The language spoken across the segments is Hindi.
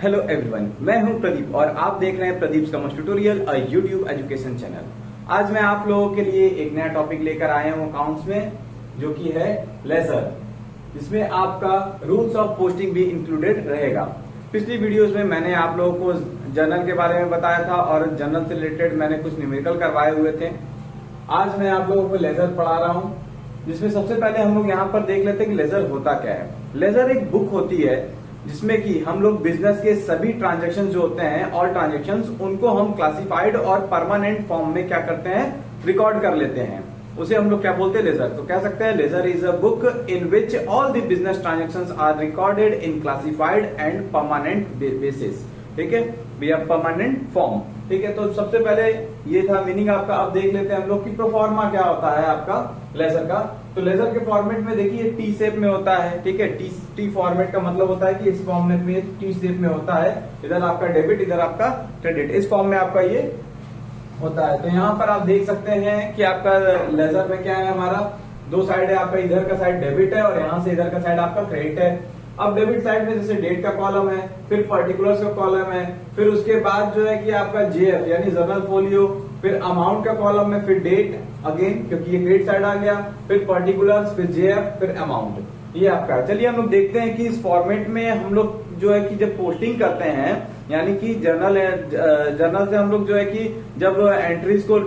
हेलो एवरीवन, मैं हूं प्रदीप और आप देख रहे हैं Pradeep commerce tutorial, a YouTube education channel. आज मैं आप लोगों के लिए एक नया टॉपिक लेकर आया हूं अकाउंट्स में, जो कि है लेजर, जिसमें आपका रूल्स ऑफ पोस्टिंग भी इंक्लूडेड रहेगा। पिछली वीडियोस में मैंने आप लोगों को जर्नल के बारे में बताया था और जर्नल से रिलेटेड मैंने कुछ न्यूमेरिकल करवाए हुए थे। आज मैं आप लोगों को लेजर पढ़ा रहा हूं, जिसमें सबसे पहले हम लोग यहाँ पर देख लेते हैं कि लेजर होता क्या है। लेजर एक बुक होती है जिसमें कि हम लोग बिजनेस के सभी ट्रांजैक्शन जो होते हैं, ऑल ट्रांजैक्शंस, उनको हम क्लासिफाइड और परमानेंट फॉर्म में क्या करते हैं, रिकॉर्ड कर लेते हैं। उसे हम लोग क्या बोलते हैं, लेजर। तो कह सकते हैं ledger is a book in which all the business transactions are recorded in classified and permanent basis. ठीक है भैया, परमानेंट फॉर्म। ठीक है, तो सबसे पहले ये था मीनिंग आपका। अब देख लेते हैं हम लोग की प्रोफॉर्मा क्या होता है आपका लेजर का। तो लेजर के फॉर्मेट में देखिए टी शेप में होता है। ठीक है, टी फॉर्मेट का मतलब होता है कि इस फॉर्मेट में टी शेप में होता है। इधर आपका डेबिट, इधर आपका क्रेडिट, इस फॉर्म में आपका ये होता है। तो यहाँ पर आप देख सकते हैं कि आपका लेजर में क्या है, हमारा दो साइड है। आपका इधर का साइड डेबिट है और यहाँ से इधर का साइड आपका क्रेडिट है। अब डेबिट साइड में जैसे डेट का कॉलम है, फिर पर्टिकुलर्स का कॉलम है, फिर उसके बाद जो है कि आपका जेएफ यानी जर्नल फोलियो, फिर अमाउंट का कॉलम में, फिर डेट अगेन क्योंकि ये क्रेडिट साइड आ गया, फिर पर्टिकुलर्स, फिर जेएफ, फिर अमाउंट। ये आपका। चलिए हम लोग देखते हैं कि इस फॉर्मेट में हम लोग जो है कि जब पोस्टिंग करते हैं, यानी कि जर्नल से हम लोग जो है कि जब एंट्रीज को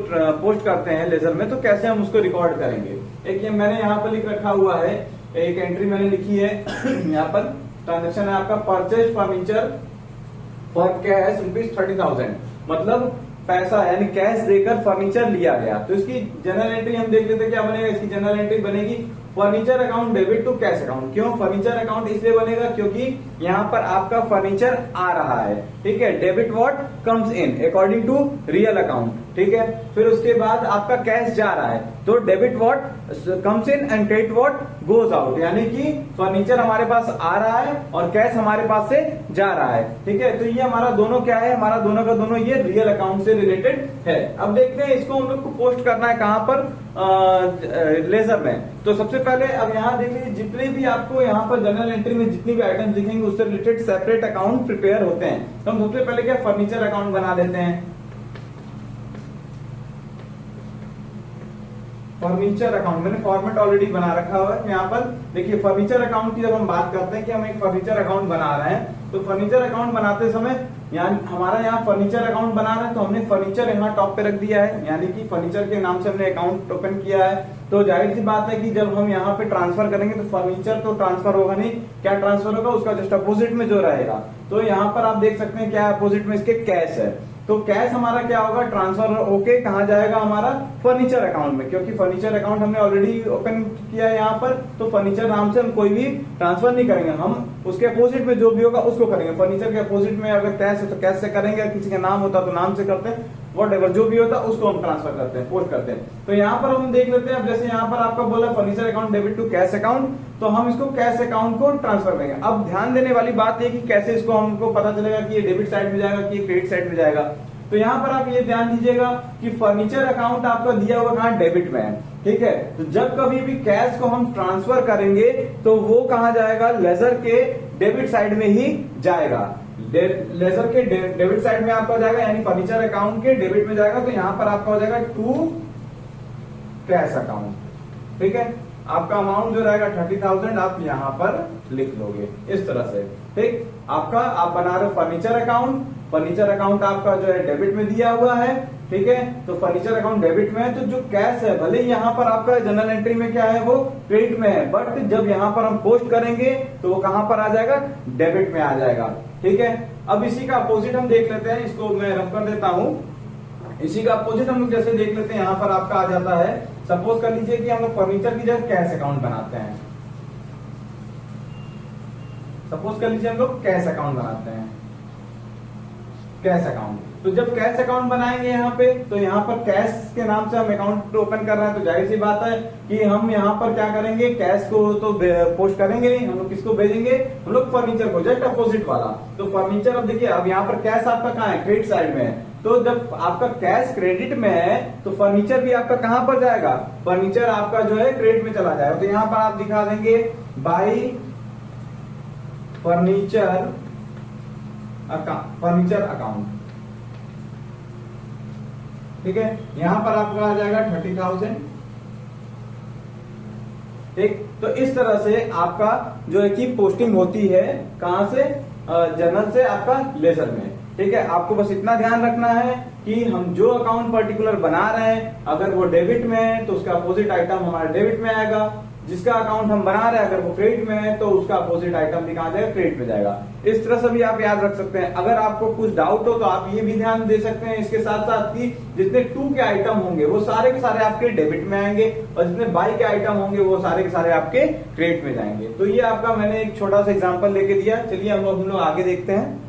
पोस्ट करते हैं लेजर में, तो कैसे हम उसको रिकॉर्ड करेंगे। एक ये मैंने यहाँ पर लिख रखा हुआ है, एक एंट्री मैंने लिखी है यहाँ पर। ट्रांजेक्शन है आपका परचेज फर्नीचर फॉर कैश ₹30,000, मतलब पैसा यानी कैश देकर फर्नीचर लिया गया। तो इसकी जनरल एंट्री हम देख लेते हैं क्या बनेगा। इसकी जनरल एंट्री बनेगी furniture account debit to cash account. क्यों फर्नीचर अकाउंट इसलिए बनेगा क्योंकि यहाँ पर आपका फर्नीचर आ रहा है। ठीक है, debit what comes in according to real account. ठीक है, फिर उसके बाद आपका कैश जा रहा है, तो debit what comes in and credit what goes out, यानी कि फर्नीचर हमारे पास आ रहा है और कैश हमारे पास से जा रहा है। ठीक है, तो ये हमारा दोनों क्या है, हमारा दोनों का दोनों ये रियल अकाउंट से रिलेटेड है। अब देखते हैं इसको हम लोग को पोस्ट करना है कहां पर, लेजर में। तो सबसे पहले अब यहाँ देख लीजिए, जितने भी आपको यहाँ पर जनरल एंट्री में जितनी भी आइटम दिखेंगे उससे रिलेटेड सेपरेट अकाउंट प्रिपेयर होते हैं। तो हम सबसे पहले क्या फर्नीचर अकाउंट बना देते हैं। फर्नीचर अकाउंट मैंने फॉर्मेट ऑलरेडी बना रखा हुआ है यहाँ पर। देखिए फर्नीचर अकाउंट की जब हम बात करते हैं कि हम एक फर्नीचर अकाउंट बना रहे हैं, तो फर्नीचर अकाउंट बनाते समय हमारा यहाँ फर्नीचर अकाउंट बना रहे हैं, तो हमने फर्नीचर यहाँ टॉप पे रख दिया है, यानी कि फर्नीचर के नाम से हमने अकाउंट ओपन किया है। तो जाहिर सी बात है कि जब हम यहाँ पे ट्रांसफर करेंगे तो फर्नीचर तो ट्रांसफर होगा नहीं, क्या ट्रांसफर होगा, उसका जस्ट अपोजिट में जो रहेगा। तो यहाँ पर आप देख सकते हैं क्या अपोजिट में इसके कैश है। तो कैश हमारा क्या होगा, ट्रांसफर होके कहाँ जाएगा, हमारा फर्नीचर अकाउंट में, क्योंकि फर्नीचर अकाउंट हमने ऑलरेडी ओपन किया है यहाँ पर। तो फर्नीचर नाम से हम कोई भी ट्रांसफर नहीं करेंगे, हम उसके अपोजिट में जो भी होगा उसको करेंगे। फर्नीचर के अपोजिट में अगर कैश है तो कैश से करेंगे, किसी का नाम होता तो नाम से करते हैं, वॉट जो भी होता उसको हम ट्रांसफर करते हैं, पोस्ट करते हैं। तो यहाँ पर हम देख लेते हैं। अब जैसे यहाँ पर आपका बोला furniture account debit to cash account, तो हम इसको कैश अकाउंट को ट्रांसफर करेंगे। अब ध्यान देने वाली बात है कि कैसे इसको हमको पता चलेगा कि ये डेबिट साइड में जाएगा कि ये क्रेडिट साइड में जाएगा। तो यहाँ पर आप ये ध्यान दीजिएगा कि फर्नीचर अकाउंट आपका दिया हुआ कहाँ, डेबिट में है। ठीक है, तो जब कभी भी कैश को हम ट्रांसफर करेंगे तो वो कहाँ जाएगा, लेजर के डेबिट साइड में ही जाएगा। लेजर के डेबिट साइड में आपका जाएगा, यानी फर्नीचर अकाउंट के डेबिट में जाएगा। तो यहाँ पर आपका हो जाएगा टू कैश अकाउंट। ठीक है, आपका अमाउंट जो रहेगा 30,000 आप यहाँ पर लिख लोगे इस तरह से। ठीक, आपका आप बना रहे हो फर्नीचर अकाउंट, फर्नीचर अकाउंट आपका जो है डेबिट में दिया हुआ है। ठीक है, तो फर्नीचर अकाउंट डेबिट में है, तो जो कैश है भले यहाँ पर आपका जनरल एंट्री में क्या है वो क्रेडिट में है, बट जब यहाँ पर हम पोस्ट करेंगे तो वो कहां पर आ जाएगा, डेबिट में आ जाएगा। ठीक है, अब इसी का अपोजिट हम देख लेते हैं, इसको मैं रफ कर देता हूं। इसी का अपोजिट हम लोग जैसे देख लेते हैं, यहाँ पर आपका आ जाता है, सपोज कर लीजिए कि हम लोग फर्नीचर की जगह कैश अकाउंट बनाते हैं। सपोज कर लीजिए हम लोग कैश अकाउंट बनाते हैं, कैश अकाउंट। तो जब कैश अकाउंट बनाएंगे यहाँ पे, तो यहाँ पर कैश के नाम से हम अकाउंट ओपन कर रहे हैं, तो जाहिर सी बात है कि हम यहाँ पर क्या करेंगे, कैश को तो पोस्ट करेंगे नहीं, हम लोग किसको भेजेंगे, हम लोग फर्नीचर को, जस्ट अपोजिट वाला। तो फर्नीचर, अब देखिए अब यहाँ पर कैश आपका कहाँ है, क्रेडिट साइड में है। तो जब आपका कैश क्रेडिट में है तो फर्नीचर भी आपका कहां पर जाएगा, फर्नीचर आपका जो है क्रेडिट में चला जाएगा। तो यहाँ पर आप दिखा देंगे बाई फर्नीचर फर्नीचर अकाउंट, ठीक है। यहां पर आपका आ जाएगा 30,000, ठीक। तो इस तरह से आपका जो है कि पोस्टिंग होती है कहां से, जनरल से आपका लेजर में, ठीक है। आपको बस इतना ध्यान रखना है कि हम जो अकाउंट पर्टिकुलर बना रहे हैं अगर वो डेबिट में है तो उसका अपोजिट आइटम हमारा डेबिट में आएगा, जिसका अकाउंट हम बना रहे हैं अगर वो क्रेडिट में है तो उसका अपोजिट आइटम भी कहां जाएगा, क्रेडिट में जाएगा। इस तरह से भी आप याद रख सकते हैं। अगर आपको कुछ डाउट हो तो आप ये भी ध्यान दे सकते हैं इसके साथ साथ कि जितने टू के आइटम होंगे वो सारे के सारे आपके डेबिट में आएंगे और जितने बाई के आइटम होंगे वो सारे के सारे आपके क्रेडिट में जाएंगे। तो ये आपका मैंने एक छोटा सा एग्जाम्पल लेके दिया। चलिए हम लोग आगे देखते हैं।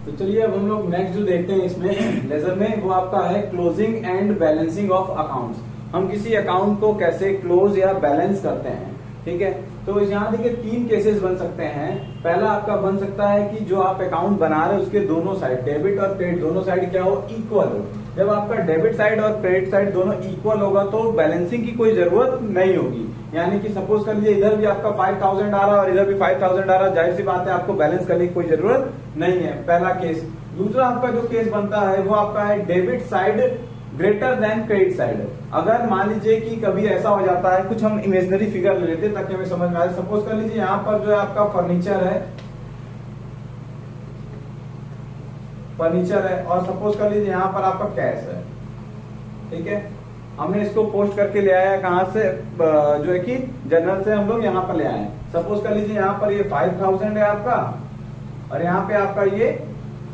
तो चलिए अब हम लोग नेक्स्ट जो देखते हैं इसमें लेजर में वो आपका है closing and balancing of accounts. हम किसी अकाउंट को कैसे क्लोज या बैलेंस करते हैं, ठीक है। तो यहाँ देखिए 3 केसेस बन सकते हैं। पहला आपका बन सकता है कि जो आप अकाउंट बना रहे हैं उसके दोनों साइड, डेबिट और क्रेडिट दोनों साइड क्या हो, इक्वल हो। जब आपका डेबिट साइड और क्रेडिट साइड दोनों इक्वल होगा तो बैलेंसिंग की कोई जरूरत नहीं होगी। यानी कि सपोज कर लीजिए इधर भी आपका 5,000 आ रहा है और इधर भी 5,000 आ रहा है, जाहिर सी बात है आपको बैलेंस करने की कोई जरूरत नहीं है, पहला केस। दूसरा आपका जो केस बनता है वो आपका है debit side greater than credit side. अगर मान लीजिए कि कभी ऐसा हो जाता है, कुछ हम इमेजिनरी फिगर ले लेते हैं ताकि हमें समझ में आए। सपोज कर लीजिए यहाँ पर जो है आपका फर्नीचर है और सपोज कर लीजिए यहाँ पर आपका कैश है, ठीक है। हमने इसको पोस्ट करके ले आया कहां से, जो है कि जनरल से हम लोग यहाँ पर ले आए। सपोज कर लीजिए यहाँ पर ये 5,000 है आपका और यहाँ पे आपका ये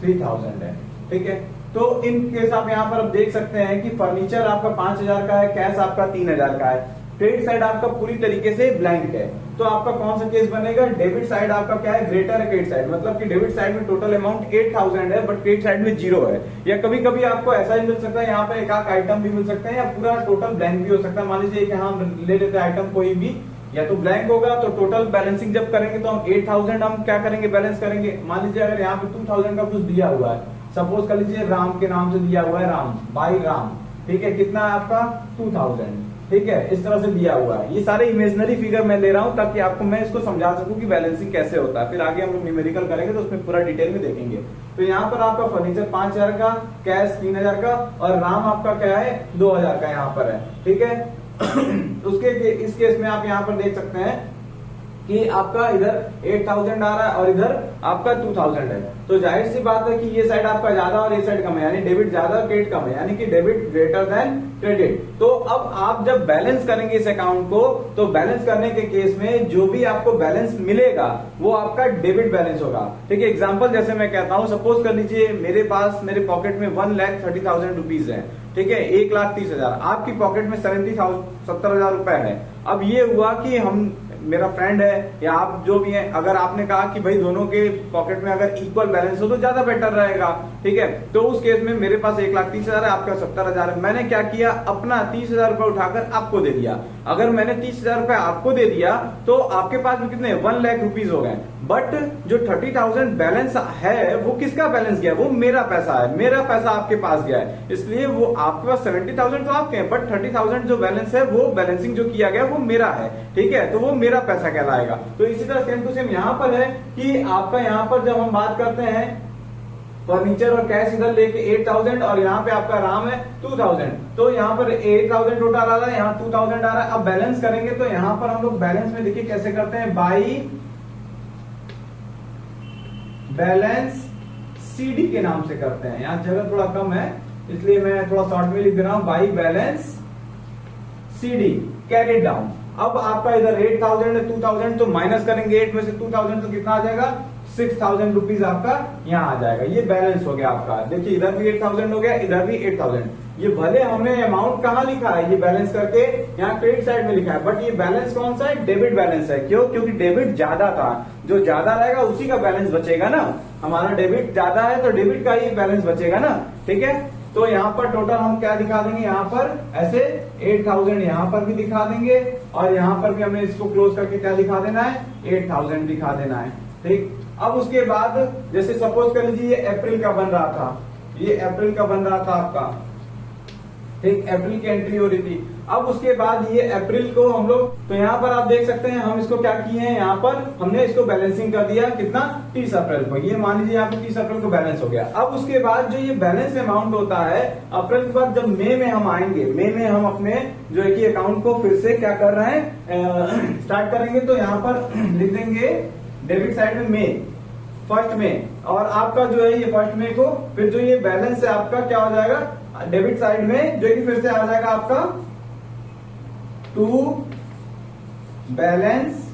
3,000 है, ठीक है। तो इन केस आप यहाँ पर अब देख सकते हैं कि फर्नीचर आपका 5,000 का है, कैश आपका 3,000 का है, क्रेडिट साइड आपका पूरी तरीके से ब्लैंक है। तो आपका कौन सा केस बनेगा, डेबिट साइड आपका क्या है, ग्रेटर है क्रेडिट साइड। मतलब कि डेबिट साइड में टोटल अमाउंट 8,000 है बट क्रेडिट साइड में 0 है। या कभी कभी आपको ऐसा ही मिल सकता है, यहाँ पर एक आध आइटम भी मिल सकते हैं या पूरा टोटल ब्लैंक भी हो सकता है। मान लीजिए कि हम ले लेते हैं आइटम कोई भी, या तो ब्लैंक होगा तो टोटल बैलेंसिंग जब करेंगे तो हम 8,000 हम क्या करेंगे, बैलेंस करेंगे। मान लीजिए अगर यहाँ पे 2,000 का कुछ दिया हुआ है, सपोज कर लीजिए राम के नाम से दिया हुआ है, राम बाई राम, ठीक है। कितना है आपका 2,000, ठीक है। इस तरह से दिया हुआ है। ये सारे इमेजिनरी फिगर मैं ले रहा हूं ताकि आपको मैं इसको समझा सकूं कि बैलेंसिंग कैसे होता है। फिर आगे हम लोग न्यूमेरिकल करेंगे तो उसमें पूरा डिटेल में देखेंगे। तो यहाँ पर आपका फर्नीचर 5,000 का, कैश 3,000 का और राम आपका क्या है 2,000 का यहाँ पर है, ठीक है। उसके इस केस में आप यहाँ पर देख सकते हैं कि आपका इधर 8,000 आ रहा है और इधर आपका 2,000 है। तो जाहिर सी बात है कि ये साइड आपका ज्यादा और ये साइड कम है, यानी डेबिट ज्यादा और क्रेडिट कम है, यानी कि डेबिट ग्रेटर देन क्रेडिट। तो अब आप जब बैलेंस करेंगे इस अकाउंट को तो बैलेंस करने के केस में जो भी आपको बैलेंस मिलेगा वो आपका डेबिट बैलेंस होगा, ठीक है। एग्जाम्पल जैसे मैं कहता हूं, सपोज कर लीजिए मेरे पॉकेट में 1,30,000 रुपीज है, ठीक है, 1,30,000। आपकी पॉकेट में 70,000 रुपए है। अब ये हुआ कि मेरा फ्रेंड है या आप जो भी हैं, अगर आपने कहा कि भाई दोनों के पॉकेट में अगर इक्वल बैलेंस हो तो ज्यादा बेटर रहेगा, ठीक है। तो उस केस में मेरे पास 1,30,000 है, आपका 70,000 है। मैंने क्या किया, अपना 30,000 रुपए उठाकर आपको दे दिया। अगर मैंने 30,000 रुपए आपको दे दिया तो आपके पास में कितने 1,00,000 रुपीज हो गए। बट जो 30,000 बैलेंस है वो किसका बैलेंस गया, वो मेरा पैसा है, मेरा पैसा आपके पास गया है। इसलिए वो आपके पास 70,000 तो आपके हैं बट 30,000 जो बैलेंस है वो बैलेंसिंग जो किया गया वो मेरा है, ठीक है। तो वो मेरा पैसा कहलाएगा। तो इसी तरह सेम टू सेम यहाँ पर है कि आपका यहाँ पर जब हम बात करते हैं फर्नीचर और कैश इधर लेके 8,000 और यहाँ पे आपका राम है 2,000, तो यहाँ पर 8,000 टोटल आ रहा है, यहाँ 2,000 आ रहा है। अब बैलेंस करेंगे तो यहाँ पर हम लोग बैलेंस में देखिए कैसे करते हैं, बाई बैलेंस सीडी के नाम से करते हैं। यहाँ जगह थोड़ा कम है इसलिए मैं थोड़ा शॉर्ट में लिख दे रहा हूं, by balance CD carried down. अब आपका इधर 8,000 है 2,000, तो माइनस करेंगे 8 में से 2,000 तो कितना आ जाएगा 6,000 रुपीज आपका यहाँ आ जाएगा। ये बैलेंस हो गया आपका। देखिए इधर भी 8,000 हो गया, इधर भी 8,000। ये भले हमने अमाउंट कहाँ लिखा है, ये बैलेंस करके यहाँ क्रेडिट साइड में लिखा है, बट ये बैलेंस कौन सा है, डेबिट बैलेंस है। क्यों, क्योंकि डेबिट ज्यादा था, जो ज्यादा रहेगा उसी का बैलेंस बचेगा ना। हमारा डेबिट ज्यादा है तो डेबिट का ही बैलेंस बचेगा ना, ठीक है। तो यहाँ पर टोटल हम क्या दिखा देंगे, यहाँ पर ऐसे 8,000 यहाँ पर भी दिखा देंगे और यहाँ पर भी हमें इसको क्लोज करके क्या दिखा देना है, 8,000 दिखा देना है, ठीक। अब उसके बाद जैसे सपोज कर लीजिए ये अप्रैल का बन रहा था, ये अप्रैल का बन रहा था आपका, ठीक, अप्रैल की एंट्री हो रही थी। अब उसके बाद ये अप्रैल को हम लोग, तो यहाँ पर आप देख सकते हैं हम इसको क्या किए हैं, यहाँ पर हमने इसको बैलेंसिंग कर दिया कितना, 30 अप्रैल को। ये मान लीजिए यहाँ पे 30 अप्रैल को बैलेंस हो गया। अब उसके बाद जो ये बैलेंस अमाउंट होता है अप्रैल के बाद जब मई में हम आएंगे, मई में हम अपने जो है कि अकाउंट को फिर से क्या कर रहे हैं, स्टार्ट करेंगे। तो यहाँ पर लिख देंगे डेबिट साइड में मई, फर्स्ट में, और आपका जो है ये फर्स्ट में को फिर जो ये बैलेंस है आपका क्या हो जाएगा, डेबिट साइड में जो कि फिर से आ जाएगा आपका टू बैलेंस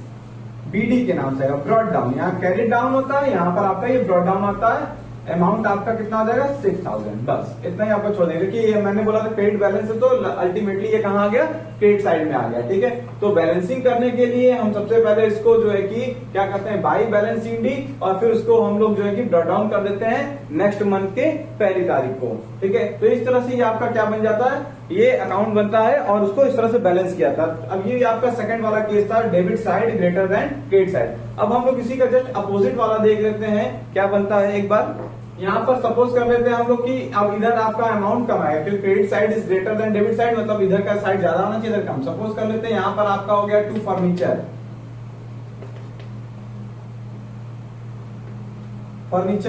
बीडी के नाम से आएगा, ब्रॉड डाउन। यहाँ क्रेडिट डाउन होता है, यहाँ पर आपका ये ब्रॉड डाउन आता है। अमाउंट आपका कितना हो जाएगा, 6000। बस इतना ही आपको छोड़ देंगे कि ये मैंने बोला था क्रेडिट बैलेंस है, तो अल्टीमेटली ये कहाँ आ गया, क्रेडिट साइड में आ गया। ठीक है, तो बैलेंसिंग करने के लिए हम सबसे पहले इसको जो है कि क्या करते हैं, बाई बैलेंसिंग डी, और फिर उसको हम लोग जो है कि ब्रॉड डाउन कर देते हैं नेक्स्ट मंथ के पहली तारीख को। ठीक है, तो इस तरह से ये आपका क्या बन जाता है, ये अकाउंट बनता है और उसको इस तरह से बैलेंस किया था। अब ये आपका सेकंड वाला केस था, debit side greater than credit side. अब हम लोग इसी का जस्ट अपोजिट वाला देख लेते हैं क्या बनता है। एक बार यहाँ पर सपोज कर लेते हैं हम लोग कि अब इधर आपका अमाउंट कम आएगा, क्योंकि credit side is greater than debit side, मतलब इधर का साइड ज्यादा होना चाहिए, इधर कम। सपोज कर लेते हैं यहाँ पर आपका हो गया टू फर्नीचर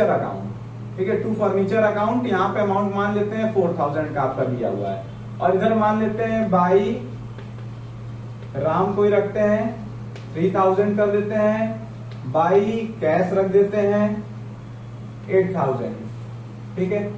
अकाउंट। ठीक है, टू फर्नीचर अकाउंट, यहाँ पे अमाउंट मान लेते हैं 4000 का आपका दिया हुआ है, और इधर मान लेते हैं बाई राम को ही रखते हैं 3000 कर देते हैं, बाई कैश रख देते हैं 8000। ठीक है,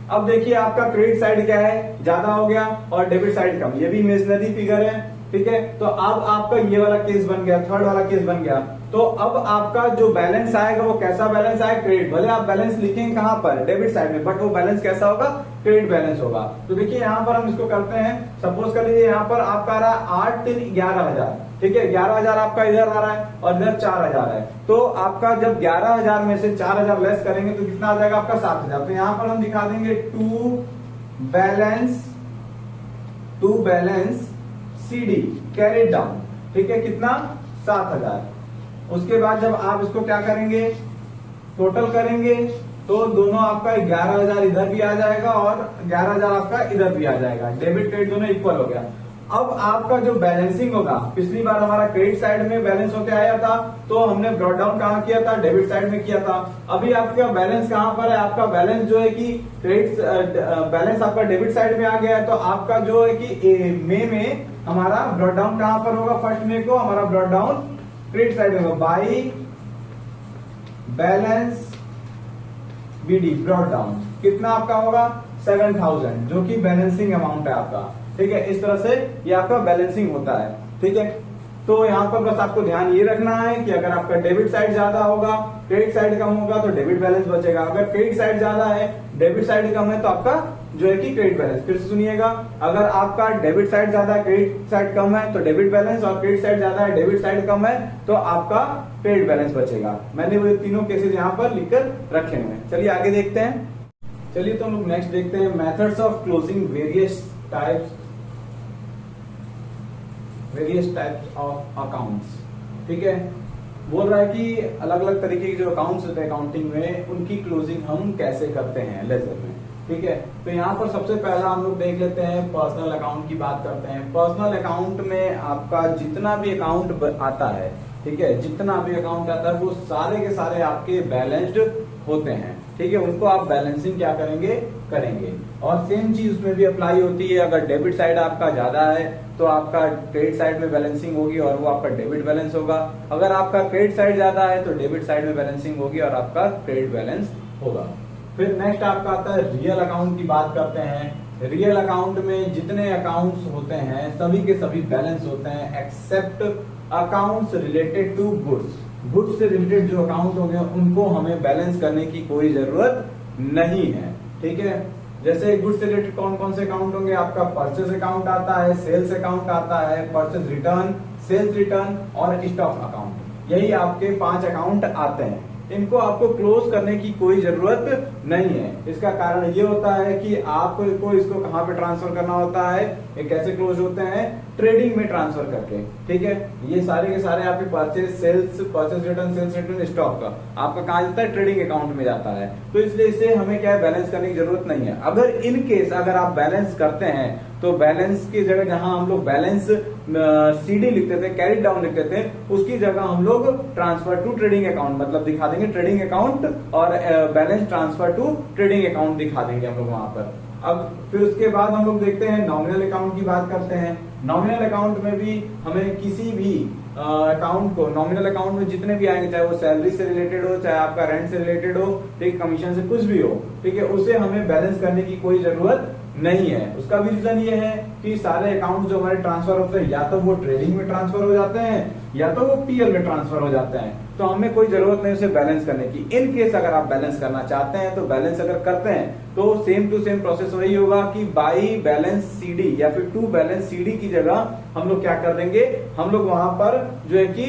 अब देखिए आपका क्रेडिट साइड क्या है, ज्यादा हो गया और डेबिट साइड कम, ये भी इमेजिनरी फिगर है। ठीक है, तो अब आपका ये वाला केस बन गया, थर्ड वाला केस बन गया। तो अब आपका जो बैलेंस आएगा वो कैसा बैलेंस आएगा, क्रेडिट। भले आप बैलेंस लिखेंगे कहां पर, डेबिट साइड में, बट वो बैलेंस कैसा होगा, क्रेडिट बैलेंस होगा। तो देखिए यहाँ पर हम इसको करते हैं, सपोज कर लीजिए यहाँ पर आपका आ रहा है 8 3 11,000। ठीक है, 11,000 आपका इधर आ रहा है और इधर 4,000 है। तो आपका जब 11,000 में से 4,000 लेस करेंगे तो कितना आ जाएगा आपका 7,000। तो यहाँ पर हम दिखा देंगे to balance CD carried down. ठीक है, कितना 7,000। उसके बाद जब आप इसको क्या करेंगे, टोटल करेंगे, तो दोनों आपका 11,000 इधर भी आ जाएगा और 11,000 आपका इधर भी आ जाएगा, डेबिट क्रेडिट दोनों इक्वल हो गया। अब आपका जो बैलेंसिंग होगा, पिछली बार हमारा क्रेडिट साइड में बैलेंस होके आया था, तो हमने ब्रॉड डाउन कहाँ किया था, डेबिट साइड में किया था। अभी आपका बैलेंस कहाँ पर है, आपका बैलेंस जो है कि क्रेडिट बैलेंस आपका डेबिट साइड में आ गया है। तो आपका जो है कि मई में हमारा ब्रॉड डाउन कहाँ पर होगा, फर्स्ट मई को हमारा ब्रॉड डाउन क्रेडिट साइड में होगा, by balance BD brought down. कितना आपका होगा 7,000, जो कि बैलेंसिंग अमाउंट है आपका। ठीक है, इस तरह से ये आपका बैलेंसिंग होता है। ठीक है, तो यहाँ पर बस आपको ध्यान ये रखना है कि अगर आपका डेबिट साइड ज्यादा होगा, क्रेडिट साइड कम होगा, तो डेबिट बैलेंस बचेगा। अगर क्रेडिट साइड ज्यादा है, डेबिट साइड कम है, तो आपका जो है कि क्रेडिट बैलेंस। फिर से सुनिएगा, अगर आपका डेबिट साइड ज्यादा है, क्रेडिट साइड कम है, तो डेबिट बैलेंस, और क्रेडिट साइड ज्यादा है, डेबिट साइड कम है, तो आपका क्रेडिट बैलेंस बचेगा। मैंने वो तीनों केसेस यहाँ पर लिखकर रखे हुए हैं। चलिए आगे देखते हैं। चलिए तो हम लोग नेक्स्ट देखते हैं, methods of closing various types of accounts. ठीक है, बोल रहा है कि अलग अलग तरीके के जो अकाउंट्स होते हैं अकाउंटिंग में, उनकी क्लोजिंग हम कैसे करते हैं लेजर में। ठीक है, तो यहाँ पर सबसे पहला हम लोग देख लेते हैं, पर्सनल अकाउंट की बात करते हैं। पर्सनल अकाउंट में आपका जितना भी अकाउंट आता है, ठीक है, जितना भी अकाउंट आता है वो सारे के सारे आपके बैलेंस्ड होते हैं। ठीक है, उनको आप बैलेंसिंग क्या करेंगे। और सेम चीज उसमें भी अप्लाई होती है। अगर डेबिट साइड आपका ज्यादा है तो आपका क्रेडिट साइड में बैलेंसिंग होगी और वो आपका डेबिट बैलेंस होगा। अगर आपका क्रेडिट साइड ज्यादा है तो डेबिट साइड में बैलेंसिंग होगी और आपका क्रेडिट बैलेंस होगा। फिर नेक्स्ट आपका आता है रियल अकाउंट की बात करते हैं। रियल अकाउंट में जितने अकाउंट्स होते हैं सभी के सभी बैलेंस होते हैं, except accounts related to goods. Goods से रिलेटेड जो अकाउंट होंगे उनको हमें बैलेंस करने की कोई जरूरत नहीं है। ठीक है, जैसे गुड्स से रिलेटेड कौन कौन से अकाउंट होंगे, आपका परचेज अकाउंट आता है, सेल्स अकाउंट आता है, परचेज रिटर्न, सेल्स रिटर्न और स्टॉक अकाउंट। यही आपके 5 अकाउंट आते हैं। इनको आपको क्लोज करने की कोई जरूरत नहीं है। इसका कारण ये होता है कि आपको इसको कहाँ पे ट्रांसफर करना होता है, ये कैसे क्लोज होते हैं, ट्रेडिंग में ट्रांसफर करके। ठीक है, ये सारे के सारे आपके purchase return, sales return, stock का आपका कहाँ जाता है, ट्रेडिंग अकाउंट में जाता है। तो इसलिए इसे हमें क्या है, बैलेंस करने की जरूरत नहीं है। अगर इन केस अगर आप बैलेंस करते हैं तो बैलेंस की जगह जहां हम लोग बैलेंस सीडी लिखते थे, कैरी डाउन लिखते थे, उसकी जगह हम लोग ट्रांसफर टू ट्रेडिंग अकाउंट मतलब दिखा देंगे ट्रेडिंग अकाउंट, और balance transfer to trading account दिखा देंगे हम लोग वहां पर। अब फिर उसके बाद हम लोग देखते हैं नॉमिनल अकाउंट की बात करते हैं। नॉमिनल अकाउंट में भी हमें किसी भी अकाउंट को, नॉमिनल अकाउंट में जितने भी आएंगे, चाहे वो सैलरी से रिलेटेड हो, चाहे आपका रेंट से रिलेटेड हो, ठीक, कमीशन से कुछ भी हो, ठीक है, उसे हमें बैलेंस करने की कोई जरूरत नहीं है। उसका भी रीजन ये है कि सारे अकाउंट जो हमारे ट्रांसफर होते हैं या तो वो ट्रेडिंग में ट्रांसफर हो जाते हैं या तो वो पीएल में ट्रांसफर हो जाते हैं, तो हमें कोई जरूरत नहीं उसे बैलेंस करने की। इन केस अगर आप बैलेंस करना चाहते हैं तो बैलेंस अगर करते हैं तो सेम टू सेम प्रोसेस वही होगा कि बाई बैलेंस सीडी या फिर टू बैलेंस सीडी की जगह हम लोग क्या कर देंगे, हम लोग वहां पर जो है कि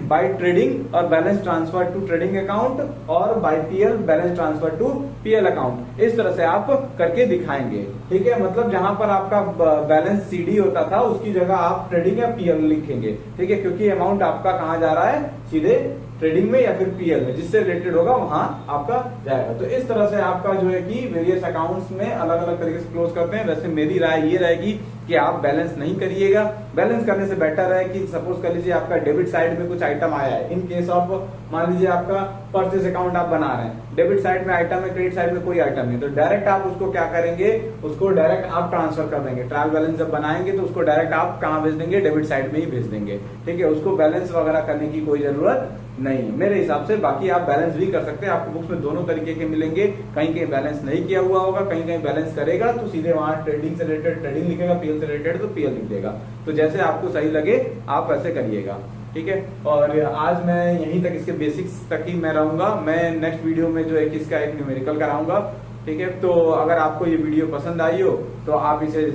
बाई ट्रेडिंग और balance transfer to trading account और buy PL balance transfer to PL account, इस तरह से आप करके दिखाएंगे। ठीक है, मतलब जहां पर आपका बैलेंस सीडी होता था उसकी जगह आप ट्रेडिंग या पीएल लिखेंगे। ठीक है, क्योंकि अमाउंट आपका कहां जा रहा है, सीधे ट्रेडिंग में या फिर पीएल में, जिससे रिलेटेड होगा वहां आपका जाएगा। तो इस तरह से आपका जो है कि वेरियस अकाउंट्स में अलग अलग तरीके से क्लोज करते हैं। वैसे मेरी राय ये रहेगी कि आप बैलेंस नहीं करिएगा। बैलेंस करने से बेटर है कि सपोज कर लीजिए आपका डेबिट साइड में कुछ आइटम आया है, इन केस ऑफ मान लीजिए आपका परचेस अकाउंट आप बना रहे हैं, डेबिट साइड में आइटम है, क्रेडिट साइड में कोई आइटम नहीं, तो डायरेक्ट आप उसको क्या करेंगे, उसको डायरेक्ट आप ट्रांसफर कर देंगे। ट्रायल बैलेंस जब बनाएंगे तो उसको डायरेक्ट आप कहाँ भेज देंगे, डेबिट साइड में ही भेज देंगे। ठीक है, उसको बैलेंस वगैरह करने की कोई जरूरत नहीं है मेरे हिसाब से। बाकी आप बैलेंस भी कर सकते हैं, आपको बुक्स में दोनों तरीके के मिलेंगे। कहीं कहीं बैलेंस नहीं किया हुआ होगा, कहीं कहीं बैलेंस करेगा तो सीधे वहां ट्रेडिंग से रिलेटेड ट्रेडिंग लिखेगा, पीएल से रिलेटेड तो पीएल लिख देगा। तो जैसे आपको सही लगे आप वैसे करिएगा। ठीक है, और आज मैं यहीं तक इसके बेसिक्स तक ही मैं रहूंगा। मैं नेक्स्ट वीडियो में जो है कि इसका एक न्यूमेरिकल कराऊंगा। ठीक है, तो अगर आपको ये वीडियो पसंद आई हो तो आप इसे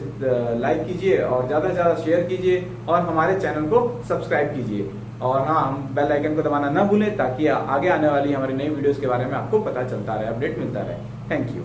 लाइक कीजिए और ज्यादा से ज्यादा शेयर कीजिए और हमारे चैनल को सब्सक्राइब कीजिए। और हाँ, बेल आइकन को दबाना ना भूलें ताकि आगे आने वाली हमारी नई वीडियोस के बारे में आपको पता चलता रहे, अपडेट मिलता रहे। Thank you.